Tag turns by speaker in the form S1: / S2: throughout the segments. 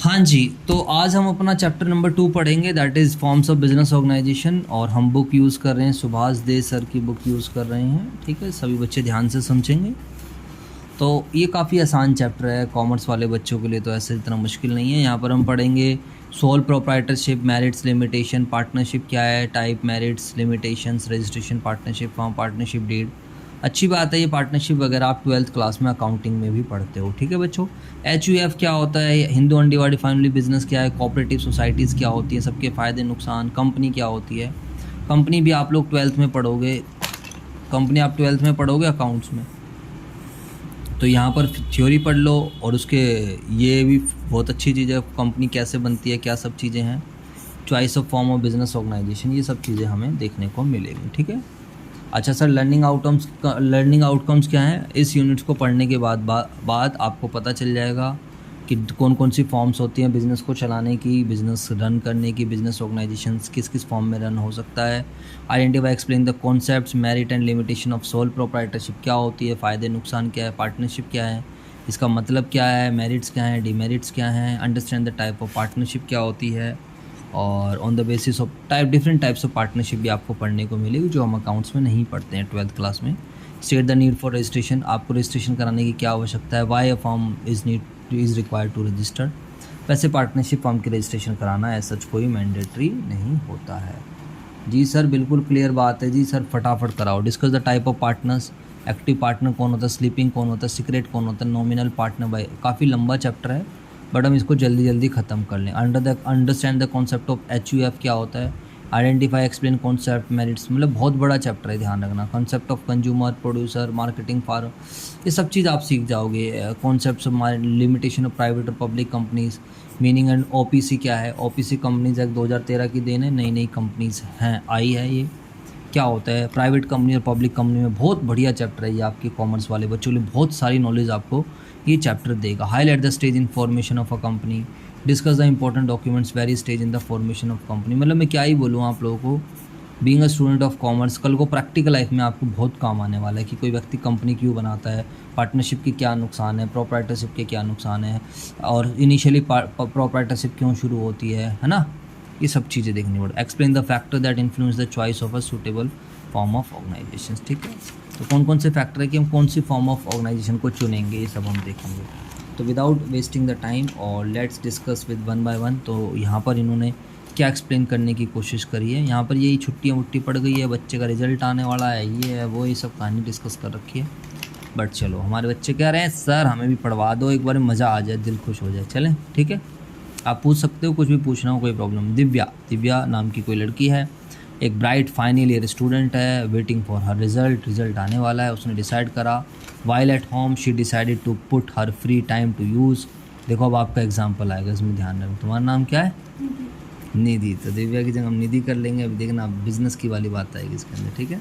S1: हाँ जी, तो आज हम अपना चैप्टर नंबर 2 पढ़ेंगे, that is forms of business organisation. और हम बुक यूज़ कर रहे हैं, सुभाष दे सर की बुक यूज़ कर रहे हैं। ठीक है, सभी बच्चे ध्यान से समझेंगे। तो ये काफ़ी आसान चैप्टर है, कॉमर्स वाले बच्चों के लिए तो ऐसे इतना मुश्किल नहीं है। यहाँ पर हम पढ़ेंगे sole proprietorship, merits, limitation, partnership क्या है, type, merits, limitations, registration, partnership form, partnership deed. अच्छी बात है, ये पार्टनरशिप वगैरह आप 12th क्लास में अकाउंटिंग में भी पढ़ते हो। ठीक है बच्चों। HUF क्या होता है, हिंदू अनडिवाइडेड फैमिली बिजनेस क्या है, कोऑपरेटिव सोसाइटीज़ क्या होती हैं, सबके फ़ायदे नुकसान, कंपनी क्या होती है। कंपनी भी आप लोग 12th में पढ़ोगे, कंपनी आप 12th में पढ़ोगे अकाउंट्स में। तो यहाँ पर थ्योरी पढ़ लो और उसके ये भी बहुत अच्छी चीज़ है, कंपनी कैसे बनती है, क्या सब चीज़ें हैं, choice of form of business organisation, ये सब चीज़ें हमें देखने को मिलेगी। ठीक है। अच्छा सर, लर्निंग आउटकम्स क्या हैं? इस यूनिट्स को पढ़ने के बाद आपको पता चल जाएगा कि कौन कौन सी फॉर्म्स होती हैं बिज़नेस को चलाने की, बिज़नेस रन करने की, बिज़नेस ऑर्गेनाइजेशंस किस किस फॉर्म में रन हो सकता है। Identify explain the concepts, merit and limitation of sole proprietorship क्या होती है, फ़ायदे नुकसान क्या है, पार्टनरशिप क्या है, इसका मतलब क्या है, मेरिट्स क्या हैं, डीमेरिट्स क्या हैं, understand the type of partnership क्या होती है। और on the basis of different types of partnership भी आपको पढ़ने को मिलेगी जो हम अकाउंट्स में नहीं पढ़ते हैं 12th क्लास में। State the need for registration, आपको रजिस्ट्रेशन कराने की क्या आवश्यकता है, why a form is required to register. वैसे पार्टनरशिप फॉर्म की रजिस्ट्रेशन कराना ऐसा कोई मैंडेटरी नहीं होता है। जी सर, बिल्कुल क्लियर बात है जी सर, फटाफट कराओ। Discuss the type of partners, active partner कौन होता है, स्लीपिंग कौन होता है, सीक्रेट कौन होता है, नॉमिनल पार्टनर। भाई काफ़ी लंबा चैप्टर है बट हम इसको जल्दी जल्दी ख़त्म कर लें। Understand the concept of HUF क्या होता है, आइडेंटिफाई एक्सप्लेन कॉन्सेप्ट, मेरिट्स, मतलब बहुत बड़ा चैप्टर है, ध्यान रखना। Concept of consumer, producer, marketing for, ये सब चीज़ आप सीख जाओगे। Concepts of limitation of private और public companies, meaning and OPC क्या है, OPC कंपनीज एक्ट 2013 की देन है, नई नई कंपनीज हैं आई है। ये क्या होता है, प्राइवेट कंपनी और पब्लिक कंपनी में बहुत बढ़िया चैप्टर है ये, आपके कॉमर्स वाले बच्चों के लिए बहुत सारी नॉलेज आपको ये चैप्टर देगा। Highlight the stage in formation of a company, discuss the important documents very stage in the formation of company. मतलब मैं क्या ही बोलूँ आप लोगों को, being a student of commerce कल को प्रैक्टिकल लाइफ में आपको बहुत काम आने वाला है कि कोई व्यक्ति कंपनी क्यों बनाता है, पार्टनरशिप के क्या नुकसान है, प्रोप्राइटरशिप के क्या नुकसान है, और इनिशियली प्रोप्राइटरशिप क्यों शुरू होती है ना। ये सब चीज़ें देखनी पड़े। Explain the factor that influence the choice of a suitable form of organisation. ठीक है, तो कौन कौन से फैक्टर है कि हम कौन सी फॉर्म ऑफ ऑर्गेनाइजेशन को चुनेंगे, ये सब हम देखेंगे। तो विदाउट वेस्टिंग द टाइम और let's discuss with one by one. तो यहाँ पर इन्होंने क्या एक्सप्लेन करने की कोशिश करी है, यहाँ पर यही छुट्टियाँ वुट्टी पड़ गई है, बच्चे का रिजल्ट आने वाला है, ये है वो, ये सब कहानी डिस्कस कर रखी है। बट चलो, हमारे बच्चे कह रहे हैं सर हमें भी पढ़वा दो, एक बार मज़ा आ जाए, दिल खुश हो जाए। चलें, ठीक है, आप पूछ सकते हो, कुछ भी पूछना हो कोई प्रॉब्लम। दिव्या नाम की कोई लड़की है, एक ब्राइट फाइनल ईयर स्टूडेंट है, वेटिंग फॉर हर रिजल्ट आने वाला है। उसने डिसाइड करा, while at home she decided to put her free time to use. देखो अब आपका एग्जाम्पल आएगा, इसमें ध्यान रखो। तुम्हारा नाम क्या है? निधि। तो दिव्या की जगह हम निधि कर लेंगे। अभी देखना बिजनेस की वाली बात आएगी इसके अंदर। ठीक है,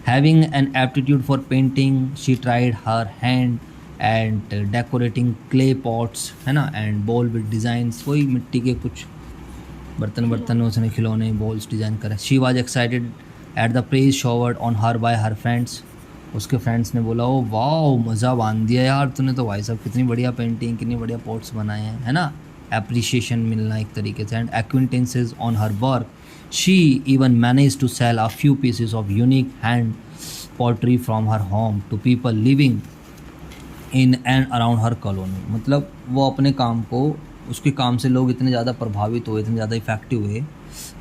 S1: having an aptitude for painting she tried her hand and decorating clay pots, है ना, एंड बॉल विद डिज़ाइंस, वही मिट्टी के कुछ बर्तन में उसने खिलौने बॉल्स डिज़ाइन करे। She was excited at the praise showered on her by her friends. उसके फ्रेंड्स ने बोला, ओ वाओ मज़ा बांध दिया यार तूने तो भाई साहब, कितनी बढ़िया पेंटिंग, कितनी बढ़िया पॉट्स बनाए हैं, है ना। एप्रिशिएशन मिलना एक तरीके से। And acquaintances on her work, she even manage to sell a few pieces of unique hand pottery from her home to people living in and around her colony. मतलब वो अपने काम को, उसके काम से लोग इतने ज़्यादा प्रभावित हुए, इतने ज़्यादा इफेक्टिव हुए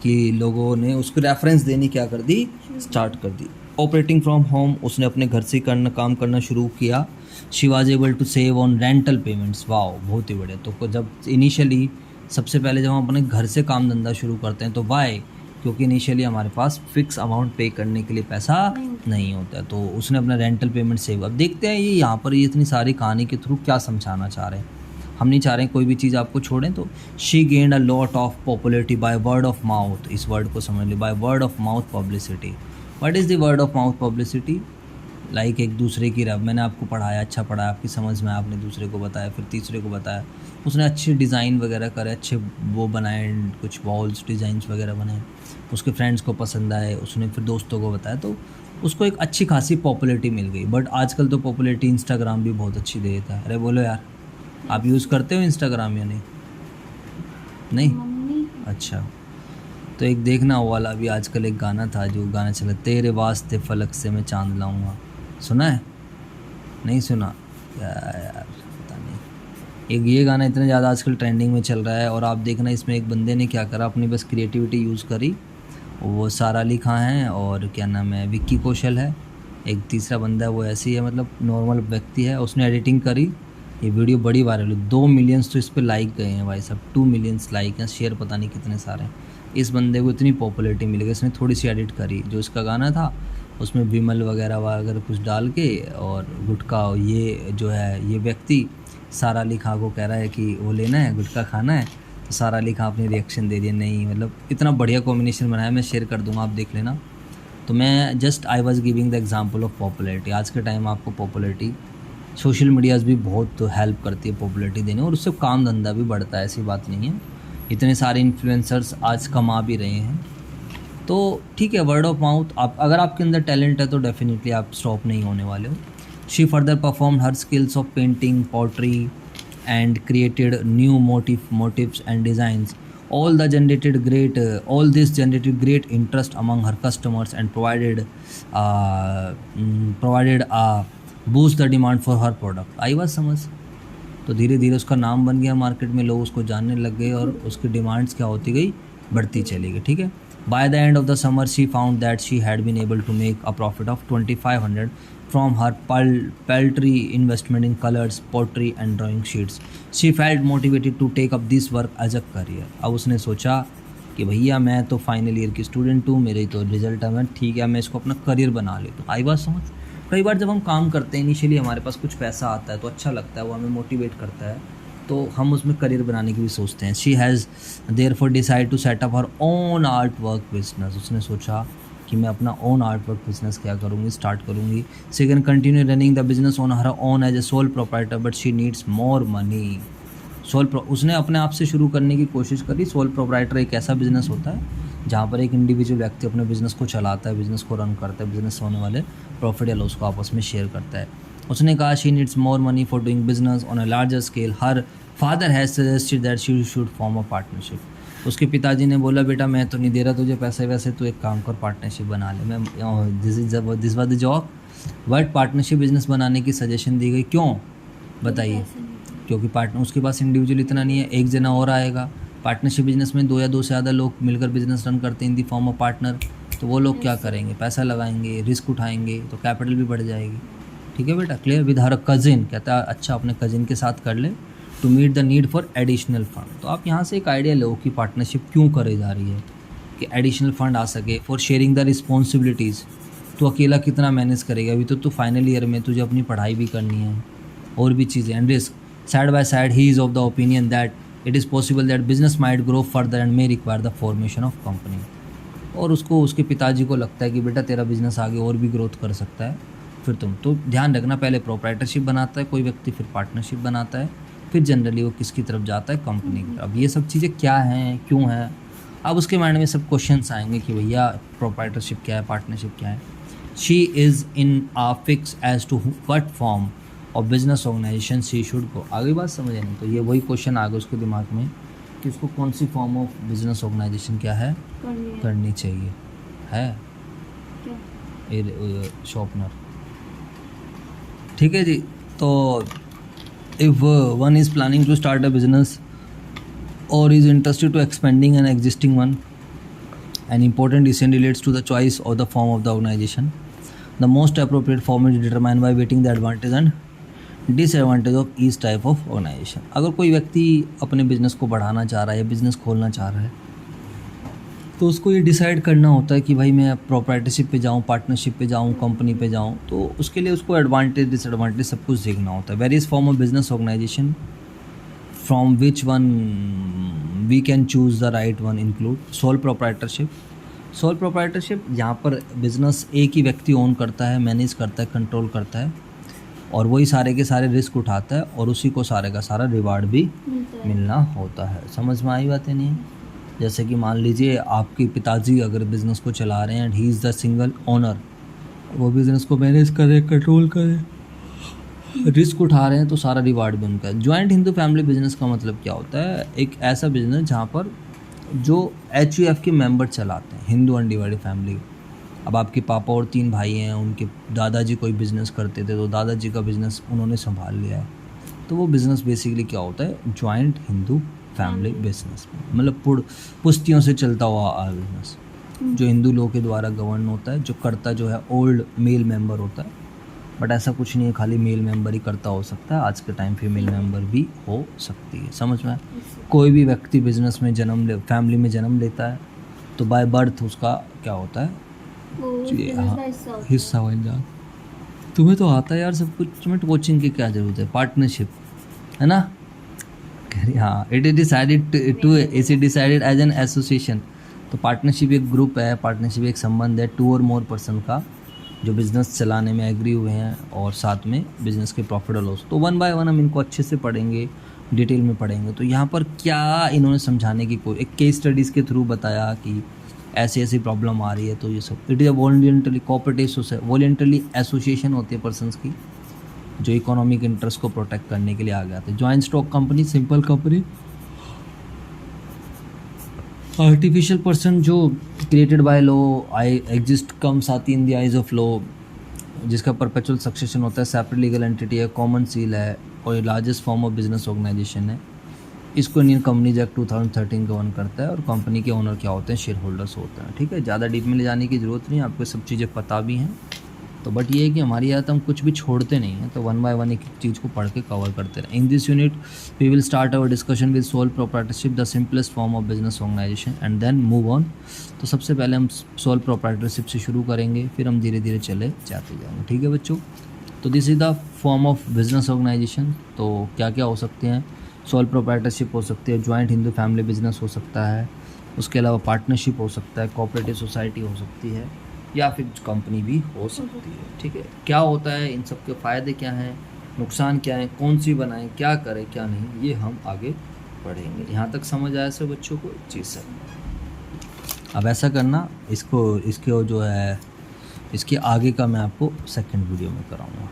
S1: कि लोगों ने उसको रेफरेंस देनी क्या कर दी, स्टार्ट कर दी। ऑपरेटिंग फ्रॉम होम, उसने अपने घर से काम करना शुरू किया। She was able to save on rental payments. Wow, बहुत ही बढ़िया। तो जब इनिशियली, सबसे पहले जब हम अपने घर से काम धंधा शुरू करते हैं तो वाई, क्योंकि इनिशियली हमारे पास फिक्स अमाउंट पे करने के लिए पैसा नहीं होता है, तो उसने अपना रेंटल पेमेंट सेव। अब देखते हैं ये यहाँ पर ये इतनी सारी कहानी के थ्रू क्या समझाना चाह रहे हैं। हम नहीं चाह रहे हैं कोई भी चीज़ आपको छोड़ें। तो she gained a lot of popularity by word of mouth. इस वर्ड को समझ ली, by word of mouth publicity. What is the word of mouth publicity? Like एक दूसरे की रब, मैंने आपको पढ़ाया, अच्छा पढ़ाया, आपकी समझ में, आपने दूसरे को बताया, फिर तीसरे को बताया, उसने अच्छे डिज़ाइन वगैरह करे, अच्छे वो बनाए, कुछ वॉल्स डिज़ाइंस वगैरह बनाए, उसके फ्रेंड्स को पसंद आए, उसने फिर दोस्तों को बताया, तो उसको एक अच्छी खासी पॉपुलरिटी मिल गई। बट आजकल तो पॉपुलरिटी इंस्टाग्राम भी बहुत अच्छी दे देता है। अरे बोलो यार, आप यूज़ करते हो इंस्टाग्राम या नहीं? नहीं?
S2: मम्मी
S1: अच्छा, तो एक देखना वो वाला अभी आजकल एक गाना था, जो गाना चला, तेरे वास्ते फलक से मैं चांद लाऊंगा, सुना है? नहीं सुना? यार पता नहीं। एक ये गाना इतना ज़्यादा आजकल ट्रेंडिंग में चल रहा है, और आप देखना इसमें एक बंदे ने क्या करा, अपनी बस क्रिएटिविटी यूज़ करी। वो सारा अली खां है, और क्या नाम है, विक्की कौशल है, एक तीसरा बंदा है, वो ऐसे ही है, मतलब नॉर्मल व्यक्ति है, उसने एडिटिंग करी। ये वीडियो बड़ी वायरल हुई, 2 मिलियंस तो इस पर लाइक गए हैं भाई साहब, 2 मिलियंस लाइक हैं, शेयर पता नहीं कितने सारे हैं। इस बंदे को इतनी पॉपुलैरिटी मिल गई, इसने थोड़ी सी एडिट करी, जो इसका गाना था उसमें विमल वगैरह वगैरह कुछ डाल के, और गुटखा, ये जो है ये व्यक्ति सारा अली खां को कह रहा है कि वो लेना है, गुटखा खाना है, तो सारा अली खां अपनी रिएक्शन दे रही है, नहीं, मतलब इतना बढ़िया कॉम्बिनेशन बनाया, मैं शेयर कर दूंगा, आप देख लेना। तो मैं just I was giving the example of popularity. आज के टाइम आपको पॉपुलैरिटी, सोशल मीडियाज़ भी बहुत हेल्प करती है पॉपुलैरिटी देने, और उससे काम धंधा भी बढ़ता है, ऐसी बात नहीं है। इतने सारे इन्फ्लुएंसर्स आज कमा भी रहे हैं, तो ठीक है, वर्ड ऑफ माउथ, आप अगर आपके अंदर टैलेंट है तो डेफिनेटली आप स्टॉप नहीं होने वाले हो। She further perform her skills of painting, pottery and created new motifs and designs. All this generated great interest among her customers and provided a boost the demand for her product. आई बात समझ? तो धीरे धीरे उसका नाम बन गया market में, लोग उसको जानने लग गए, और उसकी डिमांड्स क्या होती गई, बढ़ती चली गई, ठीक है। By the end of the summer, she found that she had been able to make a profit of 2,500 from her paltry investment in colors, pottery and drawing sheets. She felt motivated to take up this work as a career. अब उसने सोचा कि भैया मैं तो final year की student हूँ, मेरे तो रिजल्ट है, ठीक है, मैं इसको अपना करियर बना लेता हूँ। आई बात समझ? कई बार जब हम काम करते हैं, इनिशियली हमारे पास कुछ पैसा आता है तो अच्छा लगता है, वो हमें मोटिवेट करता है, तो हम उसमें करियर बनाने की भी सोचते हैं। She has therefore decide to set up her own art work business. उसने सोचा कि मैं अपना ओन आर्ट वर्क बिजनेस क्या करूँगी, स्टार्ट करूँगी। She can continue running the business on her own as a sole proprietor, but she needs more money. उसने अपने आप से शुरू करने की कोशिश करी। सोल प्रोप्राइटर एक ऐसा बिजनेस होता है जहाँ पर एक इंडिविजुअल व्यक्ति अपने बिजनेस को चलाता है, बिजनेस को रन करता है, बिजनेस होने वाले प्रॉफिट या लॉस को आपस में शेयर करता है। उसने कहा she needs more money for doing business on a larger scale. Her father has suggested that she should form a partnership. उसके पिताजी ने बोला, बेटा मैं तो नहीं दे रहा तुझे पैसे वैसे, तो एक काम कर, पार्टनरशिप बना ले। मैं this was the job, but partnership business बनाने की सजेशन दी गई। क्यों बताइए? क्योंकि पार्टनर उसके पास इंडिविजुअल इतना नहीं है, एक जना और आएगा। पार्टनरशिप बिजनेस में 2 या 2 से ज़्यादा लोग मिलकर बिजनेस रन करते हैं इन दी फॉर्म ऑफ पार्टनर। तो वो लोग क्या करेंगे, पैसा लगाएंगे, रिस्क उठाएंगे, तो कैपिटल भी बढ़ जाएगी। ठीक है बेटा, क्लियर? विद हर कज़िन, कहता है अच्छा अपने कज़िन के साथ कर ले, to meet the need for additional fund. तो आप यहाँ से एक आइडिया लो कि पार्टनरशिप क्यों करे जा रही है, कि एडिशनल फंड आ सके, फॉर शेयरिंग द रिस्पॉन्सिबिलिटीज़। तो अकेला कितना मैनेज करेगा, अभी तो तू फाइनल ईयर में, तुझे अपनी पढ़ाई भी करनी है और भी चीज़ें, and risk. Side by side he is of the opinion that it is possible that business might grow further and may require the formation of company. और उसको, उसके पिताजी को लगता है कि बेटा तेरा बिजनेस आगे और भी ग्रोथ कर सकता है, फिर तुम तो ध्यान रखना, पहले प्रोप्राइटरशिप बनाता है कोई व्यक्ति, फिर पार्टनरशिप बनाता है, फिर जनरली वो किसकी तरफ जाता है, कंपनी की। अब ये सब चीज़ें क्या हैं, क्यों हैं, अब उसके माइंड में सब क्वेश्चंस आएंगे कि भैया प्रोप्राइटरशिप क्या है, पार्टनरशिप क्या है। She is in a fix as to what form of business organisation she should go. आगे बात समझे नहीं? तो ये वही क्वेश्चन आ गया उसके दिमाग में कि उसको कौन सी फॉर्म ऑफ बिजनेस ऑर्गेनाइजेशन क्या है, करनी चाहिए, है शॉर्पनर। ठीक है जी। तो if one is planning to start a business or is interested to expanding an existing one, an important decision relates to the choice of the form of the organization. The most appropriate form is determined by weighting the advantage and disadvantage of each type of organization. अगर कोई व्यक्ति अपने business को बढ़ाना चाह रहा है या बिजनेस खोलना चाह रहा है, तो उसको ये डिसाइड करना होता है कि भाई मैं प्रोप्राइटरशिप पे जाऊँ, पार्टनरशिप पे जाऊँ, कंपनी पे जाऊँ। तो उसके लिए उसको एडवांटेज डिसएडवांटेज सब कुछ देखना होता है। Various form of business organisation from which one we can choose the right one include sole proprietorship. Sole proprietorship यहाँ पर बिजनेस एक ही व्यक्ति ओन करता है, मैनेज करता है, कंट्रोल करता है, और वही सारे के सारे रिस्क उठाता है, और उसी को सारे का सारा रिवार्ड भी मिलना होता है। समझ में आई बातें? नहीं? जैसे कि मान लीजिए आपके पिताजी अगर बिज़नेस को चला रहे हैं and he is the single owner, वो बिज़नेस को मैनेज करे, कंट्रोल करे, रिस्क उठा रहे हैं तो सारा रिवार्ड भी उनका है। ज्वाइंट हिंदू फैमिली बिजनेस का मतलब क्या होता है? एक ऐसा बिजनेस जहाँ पर जो HUF के मेंबर चलाते हैं, हिंदू अनडिवाइडेड फैमिली। अब आपके पापा और 3 भाई हैं, उनके दादाजी कोई बिज़नेस करते थे तो दादाजी का बिज़नेस उन्होंने संभाल लिया है, तो वो बिज़नेस बेसिकली क्या होता है? ज्वाइंट हिंदू फैमिली बिजनेस, मतलब पुश्तियों से चलता हुआ आ बिजनेस जो हिंदू लोगों के द्वारा गवर्न होता है। जो करता जो है ओल्ड मेल मेंबर होता है, बट ऐसा कुछ नहीं है खाली मेल मेंबर ही करता हो सकता है, आज के टाइम फीमेल मेंबर भी हो सकती है। समझ में? कोई भी व्यक्ति बिजनेस में फैमिली में जन्म लेता है तो बाय बर्थ उसका क्या होता है? हिस्सा बन जा। तुम्हें तो आता है यार सब कुछ, तुम्हें कोचिंग की क्या ज़रूरत है? पार्टनरशिप है ना? हाँ, it is decided as an association. तो पार्टनरशिप एक ग्रुप है, पार्टनरशिप एक संबंध है 2 और मोर पर्सन का जो बिज़नेस चलाने में एग्री हुए हैं और साथ में बिज़नेस के प्रॉफिट और लॉस। तो 1 बाय 1 हम इनको अच्छे से पढ़ेंगे, डिटेल में पढ़ेंगे। तो यहाँ पर क्या इन्होंने समझाने की कोई एक केस स्टडीज़ के थ्रू बताया कि ऐसी ऐसी प्रॉब्लम आ रही है, तो ये सब it is a voluntarily cooperative voluntarily association होती है पर्सनस की जो इकोनॉमिक इंटरेस्ट को प्रोटेक्ट करने के लिए आ गया था। Joint stock company simple company, artificial person जो created by law, I exist comes आती in the eyes of law, जिसका परपेचुअल सक्सेशन होता है, सेपरेट लीगल एंटिटी है, कॉमन सील है और ये largest form of business organisation है। इसको इंडियन कंपनीज एक्ट 2013 गवर्न करता है और कंपनी के ओनर क्या होते हैं? शेयर होल्डर्स होते हैं। ठीक है, ज़्यादा डीप में ले जाने की ज़रूरत नहीं, आपको सब चीज़ें पता भी हैं। तो बट ये है कि हमारी आदत हम कुछ भी छोड़ते नहीं हैं, तो 1 बाय 1 एक चीज़ को पढ़ के कवर करते रहे। In this unit we will start our discussion with sole proprietorship, the simplest form of business organisation, and then move on. तो सबसे पहले हम सोल प्रोप्राइटरशिप से शुरू करेंगे, फिर हम धीरे धीरे चले जाते जाएंगे। ठीक है बच्चों, तो this is the form of business organisation. तो क्या क्या हो सकते हैं? सोल प्रोप्राइटरशिप हो सकती है, ज्वाइंट हिंदू फैमिली बिजनेस हो सकता है, उसके अलावा पार्टनरशिप हो सकता है, कोऑपरेटिव सोसाइटी हो सकती है, या फिर कंपनी भी हो सकती है। ठीक है, क्या होता है, इन सब के फ़ायदे क्या हैं, नुकसान क्या है, कौन सी बनाएं, क्या करें क्या नहीं, ये हम आगे पढ़ेंगे। यहाँ तक समझ आया सब बच्चों को? जी सर। अब ऐसा करना, इसको जो है इसके आगे का मैं आपको सेकंड वीडियो में कराऊंगा।